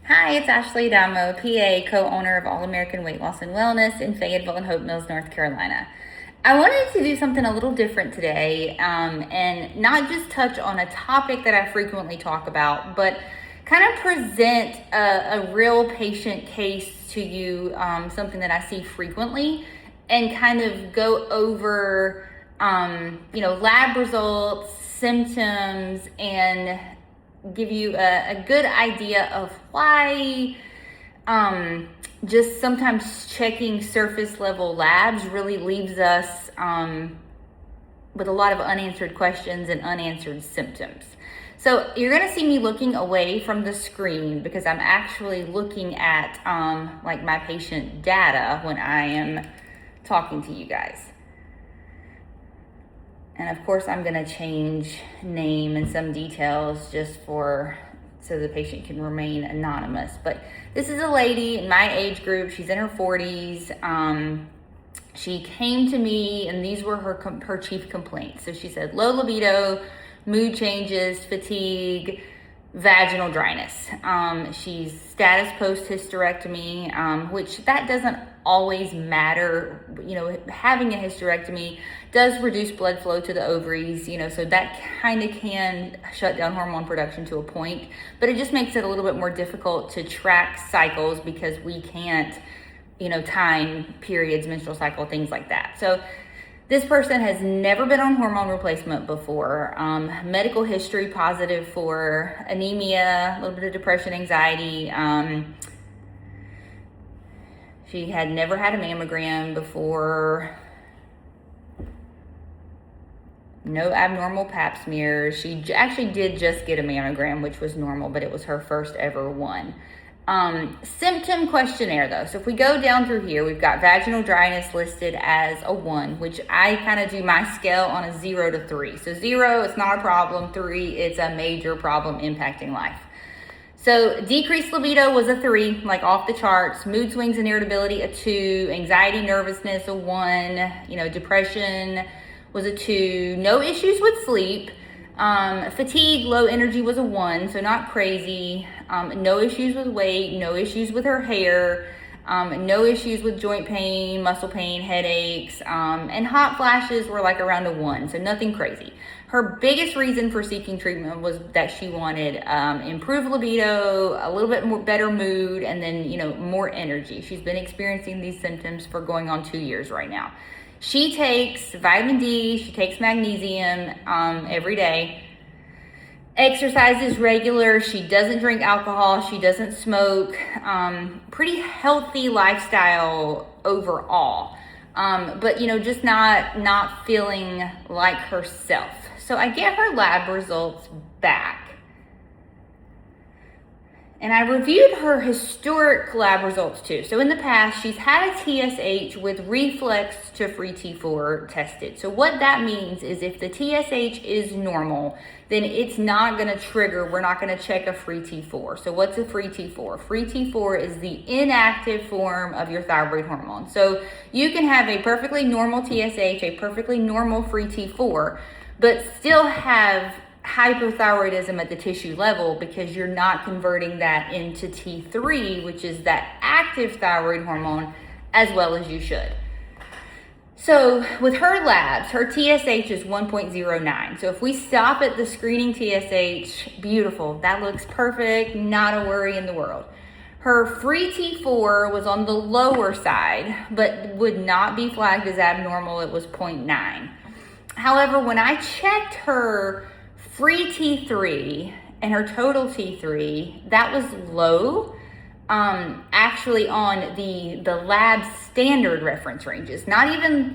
Hi, it's Ashley Damo, PA, co-owner of All American Weight Loss and Wellness in Fayetteville and Hope Mills, North Carolina. I wanted to do something a little different today and not just touch on a topic that I frequently talk about, but kind of present a real patient case to you, something that I see frequently, and kind of go over, lab results, symptoms, and give you a good idea of why just sometimes checking surface level labs really leaves us with a lot of unanswered questions and unanswered symptoms. So you're going to see me looking away from the screen because I'm actually looking at like my patient data when I am talking to you guys. And of course, I'm going to change name and some details just so the patient can remain anonymous. But this is a lady in my age group. She's in her 40s. She came to me, and these were her chief complaints. So she said low libido, mood changes, fatigue, vaginal dryness. She's status post hysterectomy, which that doesn't always matter. Having a hysterectomy does reduce blood flow to the ovaries, so that kind of can shut down hormone production to a point, but it just makes it a little bit more difficult to track cycles because we can't, time periods, menstrual cycle, things like that. So this person has never been on hormone replacement before. Medical history positive for anemia, a little bit of depression, anxiety. She had never had a mammogram before. No abnormal pap smears. She actually did just get a mammogram, which was normal, but it was her first ever one. Symptom questionnaire though. So if we go down through here, we've got vaginal dryness listed as a 1, which I kind of do my scale on a 0 to 3. So 0, it's not a problem. 3, it's a major problem impacting life. So decreased libido was a 3, like off the charts. Mood swings and irritability, a 2. Anxiety, nervousness, a 1. Depression was a 2. No issues with sleep. Fatigue, low energy was a 1, so not crazy. No issues with weight, no issues with her hair, no issues with joint pain, muscle pain, headaches, and hot flashes were like around a 1, so nothing crazy. Her biggest reason for seeking treatment was that she wanted improved libido, a little bit more better mood, and then more energy. She's been experiencing these symptoms for going on 2 years right now. She takes vitamin D, she takes magnesium every day. Exercise is regular. She doesn't drink alcohol. She doesn't smoke. Pretty healthy lifestyle overall. But just not feeling like herself. So I get her lab results back. And I reviewed her historic lab results too. So in the past, she's had a TSH with reflex to free T4 tested. So what that means is if the TSH is normal, then it's not gonna trigger, we're not gonna check a free T4. So what's a free T4? Free T4 is the inactive form of your thyroid hormone. So you can have a perfectly normal TSH, a perfectly normal free T4, but still have hypothyroidism at the tissue level because you're not converting that into T3, which is that active thyroid hormone, as well as you should. So with her labs, her TSH is 1.09. So if we stop at the screening TSH, beautiful, that looks perfect, not a worry in the world. Her free T4 was on the lower side, but would not be flagged as abnormal. It was 0.9. However, when I checked her free T3 and her total T3, that was low, actually on the lab standard reference ranges, not even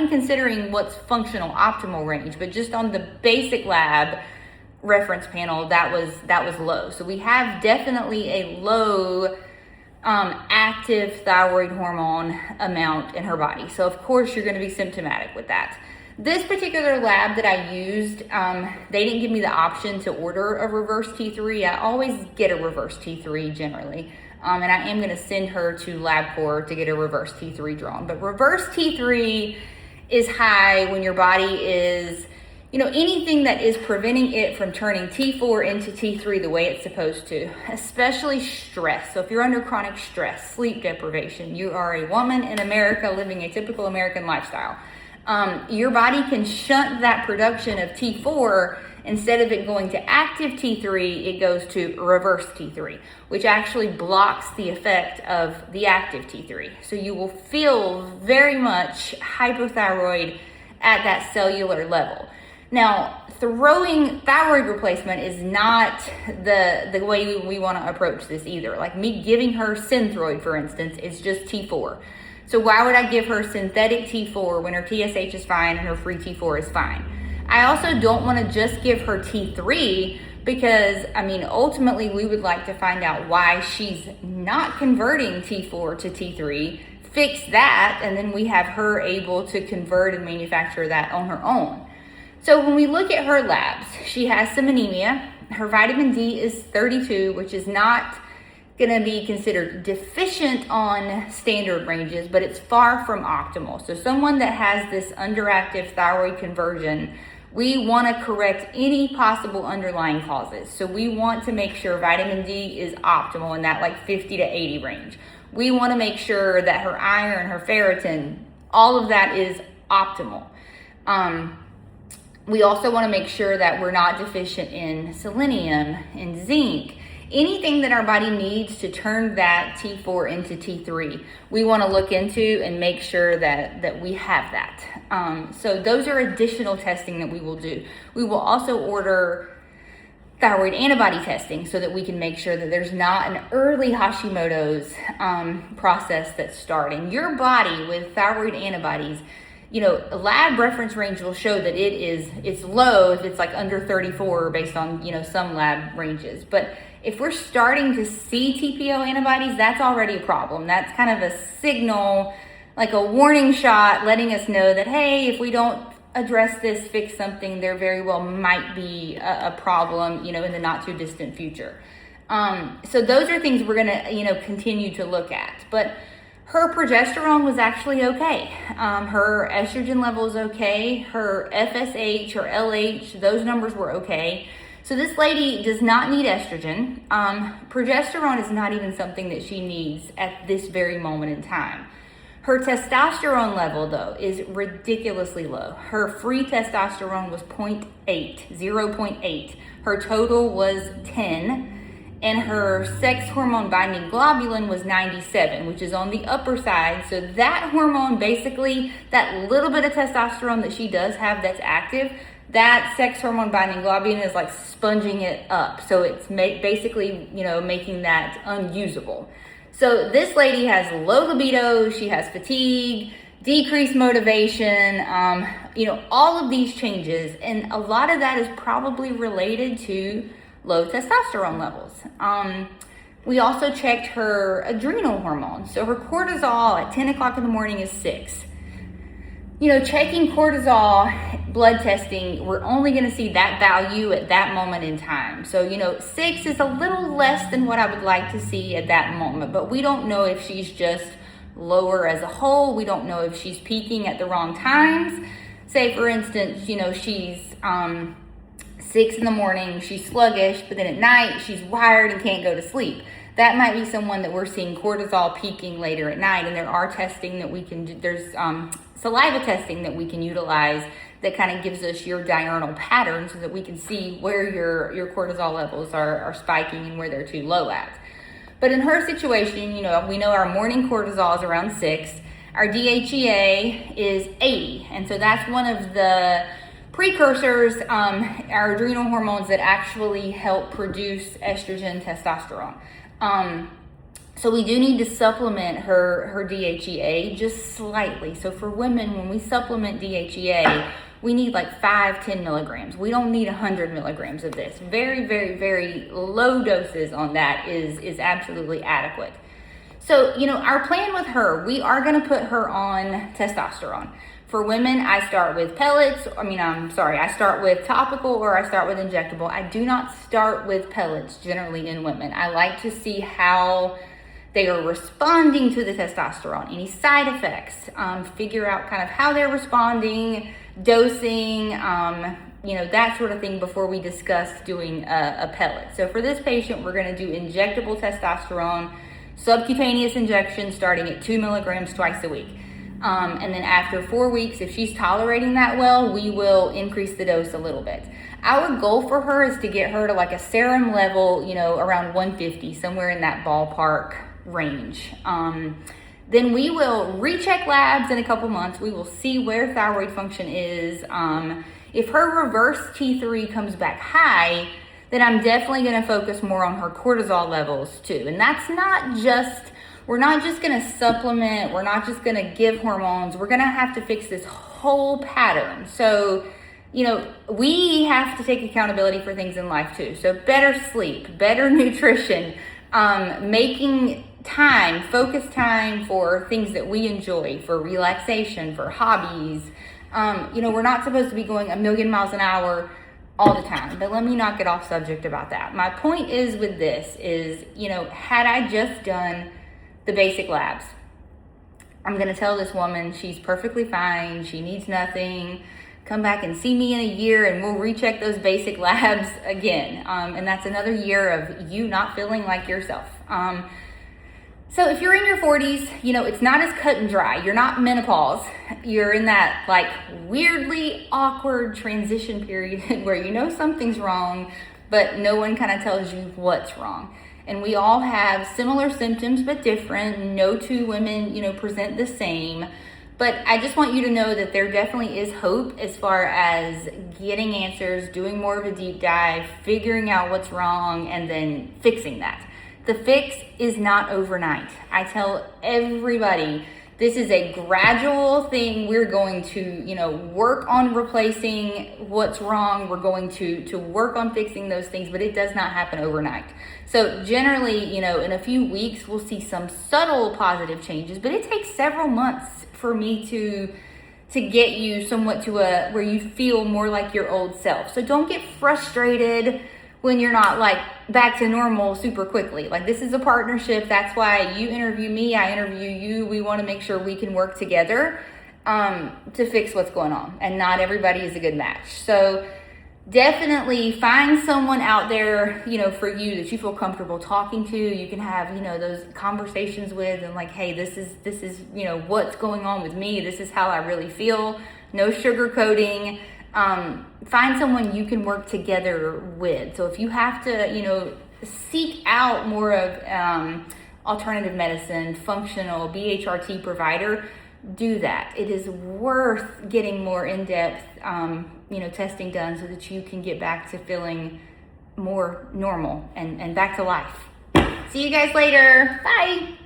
considering what's functional optimal range, but just on the basic lab reference panel, that was low. So we have definitely a low active thyroid hormone amount in her body. So of course you're going to be symptomatic with that. This particular lab that I used, they didn't give me the option to order a reverse T3. I always get a reverse T3 generally. And I am going to send her to LabCorp to get a reverse T3 drawn. But reverse T3 is high when your body is, anything that is preventing it from turning T4 into T3 the way it's supposed to, especially stress. So if you're under chronic stress, sleep deprivation, you are a woman in America living a typical American lifestyle. Your body can shunt that production of T4. Instead of it going to active T3, it goes to reverse T3, which actually blocks the effect of the active T3. So you will feel very much hypothyroid at that cellular level. Now, throwing thyroid replacement is not the way we want to approach this either. Like me giving her Synthroid, for instance, is just T4. So why would I give her synthetic T4 when her TSH is fine and her free T4 is fine? I also don't want to just give her T3 because, ultimately we would like to find out why she's not converting T4 to T3, fix that, and then we have her able to convert and manufacture that on her own. So when we look at her labs, she has some anemia. Her vitamin D is 32, which is not going to be considered deficient on standard ranges, but it's far from optimal. So someone that has this underactive thyroid conversion, we want to correct any possible underlying causes. So we want to make sure vitamin D is optimal in that 50 to 80 range. We want to make sure that her iron, her ferritin, all of that is optimal. We also want to make sure that we're not deficient in selenium and zinc. Anything that our body needs to turn that T4 into T3, we want to look into and make sure that we have that. So those are additional testing that we will do. We will also order thyroid antibody testing so that we can make sure that there's not an early Hashimoto's process that's starting. Your body with thyroid antibodies, a lab reference range will show that it's low if it's under 34 based on, some lab ranges. But if we're starting to see TPO antibodies, that's already a problem. That's kind of a signal, like a warning shot, letting us know that, hey, if we don't address this, fix something, there very well might be a problem, in the not too distant future. So those are things we're gonna, continue to look at. But her progesterone was actually okay. Her estrogen level is okay. Her FSH or LH, those numbers were okay. So this lady does not need estrogen. Progesterone is not even something that she needs at this very moment in time. Her testosterone level, though, is ridiculously low. Her free testosterone was 0.8. Her total was 10. And her sex hormone binding globulin was 97, which is on the upper side. So that hormone, basically, that little bit of testosterone that she does have that's active, that sex hormone binding globulin is like sponging it up. So it's basically, making that unusable. So this lady has low libido, she has fatigue, decreased motivation, all of these changes. And a lot of that is probably related to low testosterone levels. We also checked her adrenal hormones. So her cortisol at 10 o'clock in the morning is 6. Checking cortisol blood testing, we're only going to see that value at that moment in time. So, 6 is a little less than what I would like to see at that moment, but we don't know if she's just lower as a whole. We don't know if she's peaking at the wrong times. Say, for instance, she's 6 in the morning, she's sluggish, but then at night she's wired and can't go to sleep. That might be someone that we're seeing cortisol peaking later at night, and there are testing that we can do. There's saliva testing that we can utilize that kind of gives us your diurnal pattern so that we can see where your cortisol levels are spiking and where they're too low at. But in her situation, we know our morning cortisol is around 6. Our DHEA is 80, and so that's one of the precursors, our adrenal hormones that actually help produce estrogen, testosterone. So we do need to supplement her DHEA just slightly. So for women, when we supplement DHEA, we need 5-10 milligrams. We don't need 100 milligrams of this. Very, very, very low doses on that is absolutely adequate. So, our plan with her, we are going to put her on testosterone. For women, I start with pellets. I start with topical or I start with injectable. I do not start with pellets generally in women. I like to see how they are responding to the testosterone, any side effects, figure out kind of how they're responding, dosing, that sort of thing before we discuss doing a pellet. So for this patient, we're going to do injectable testosterone, subcutaneous injection starting at 2 milligrams twice a week. And then after 4 weeks, if she's tolerating that well, we will increase the dose a little bit. Our goal for her is to get her to like a serum level, around 150, somewhere in that ballpark range. Then we will recheck labs in a couple months. We will see where thyroid function is. If her reverse T3 comes back high, then I'm definitely going to focus more on her cortisol levels too. And that's we're not just going to supplement. We're not just going to give hormones. We're going to have to fix this whole pattern. So, we have to take accountability for things in life too. So better sleep, better nutrition, making time, focus time for things that we enjoy, for relaxation, for hobbies. We're not supposed to be going a million miles an hour all the time, but let me not get off subject about that. My point is with this is, had I just done the basic labs, I'm going to tell this woman she's perfectly fine. She needs nothing. Come back and see me in a year and we'll recheck those basic labs again. And that's another year of you not feeling like yourself. So if you're in your 40s, it's not as cut and dry. You're not menopause. You're in that like weirdly awkward transition period where something's wrong, but no one kind of tells you what's wrong. And we all have similar symptoms, but different. No two women, present the same. But I just want you to know that there definitely is hope as far as getting answers, doing more of a deep dive, figuring out what's wrong, and then fixing that. The fix is not overnight. I tell everybody this is a gradual thing. We're going to, work on replacing what's wrong. We're going to work on fixing those things, but it does not happen overnight. So generally, in a few weeks, we'll see some subtle positive changes, but it takes several months for me to get you somewhat to where you feel more like your old self. So don't get frustrated when you're not like back to normal super quickly. Like this is a partnership. That's why you interview me, I interview you. We want to make sure we can work together to fix what's going on. And not everybody is a good match. So definitely find someone out there, for you that you feel comfortable talking to. You can have, those conversations with and like, hey, this is, what's going on with me. This is how I really feel. No sugarcoating. Find someone you can work together with. So if you have to, seek out more of alternative medicine, functional BHRT provider, do that. It is worth getting more in-depth, testing done so that you can get back to feeling more normal and back to life. See you guys later. Bye.